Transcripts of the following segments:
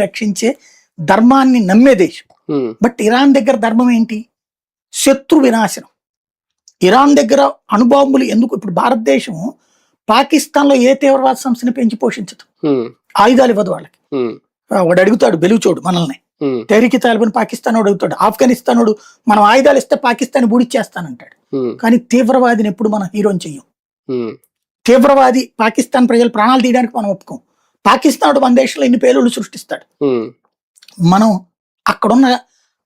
రక్షించే ధర్మాన్ని నమ్మే దేశం. బట్ ఇరాన్ దగ్గర ధర్మం ఏంటి? శత్రు వినాశనం. ఇరాన్ దగ్గర అణుబాంబులు ఎందుకు? ఇప్పుడు భారతదేశం పాకిస్తాన్ లో ఏ తీవ్రవాద సంస్థని పెంచి పోషించదు, ఆయుధాలు ఇవ్వదు వాళ్ళకి. వాడు అడుగుతాడు బెలుచోడు మనల్ని, తెహ్రీక్ తాలిబాన్ పాకిస్తాన్ వాడు అడుగుతాడు, ఆఫ్ఘనిస్తాన్ వాడు మనం ఆయుధాలు ఇస్తే పాకిస్తాన్ బూడిచ్చేస్తానంటాడు. కానీ తీవ్రవాదిని ఎప్పుడు మనం హీరోని చెయ్యం. తీవ్రవాది పాకిస్తాన్ ప్రజలు ప్రాణాలు తీయడానికి మనం ఒప్పుకోం. పాకిస్తాన్ మన దేశంలో ఇన్ని పేలుళ్ళు సృష్టిస్తాడు. మనం అక్కడున్న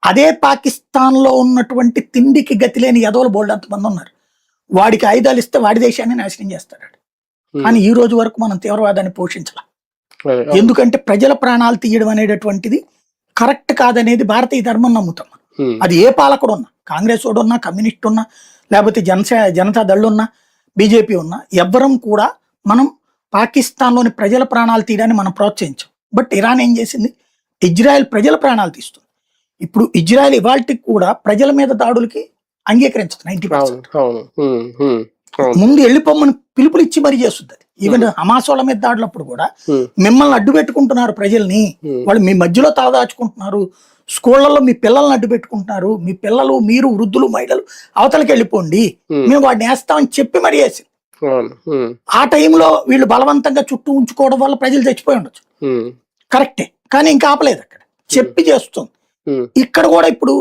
అదే పాకిస్తాన్ లో ఉన్నటువంటి తిండికి గతి లేని యదవులు బోల్డ్ అంతమంది ఉన్నారు. వాడికి ఆయుధాలు ఇస్తే వాడి దేశాన్ని నాశనం చేస్తాడు. కానీ ఈ రోజు వరకు మనం తీవ్రవాదాన్ని పోషించాల. ఎందుకంటే ప్రజల ప్రాణాలు తీయడం అనేటటువంటిది కరెక్ట్ కాదనేది భారతీయ ధర్మం నమ్ముతాం. అది ఏ పాలకుడు ఉన్నా, కాంగ్రెస్ వాడు ఉన్నా, కమ్యూనిస్ట్ ఉన్నా, లేకపోతే జనతా దళ్ ఉన్నా, బీజేపీ ఉన్నా, ఎవ్వరం కూడా మనం పాకిస్తాన్లోని ప్రజల ప్రాణాలు తీయడాన్ని మనం ప్రోత్సహించాం. బట్ ఇరాన్ ఏం చేసింది? ఇజ్రాయెల్ ప్రజల ప్రాణాలు తీస్తుంది. ఇప్పుడు ఇజ్రాయెల్ ఇవాళకి కూడా ప్రజల మీద దాడులకి అంగీకరించదు. 90% ముందు వెళ్ళిపోమని పిలుపులు ఇచ్చి మరీ చేస్తుంది. ఈవెన్ హమాసోల మీద దాడులప్పుడు కూడా మిమ్మల్ని అడ్డు పెట్టుకుంటున్నారు ప్రజల్ని, వాళ్ళు మీ మధ్యలో తలదాచుకుంటున్నారు, స్కూళ్లలో మీ పిల్లల్ని అడ్డు పెట్టుకుంటున్నారు, మీ పిల్లలు మీరు వృద్ధులు మహిళలు అవతలకి వెళ్ళిపోండి, మేము వాడిని వేస్తామని చెప్పి మరీ వేసింది. ఆ టైంలో వీళ్ళు బలవంతంగా చుట్టూ ఉంచుకోవడం వల్ల ప్రజలు చచ్చిపోయి ఉండొచ్చు, కరెక్టే. కానీ ఇంకా ఆపలేదు, అక్కడ చెప్పి చేస్తుంది. ఇక్కడ కూడా ఇప్పుడు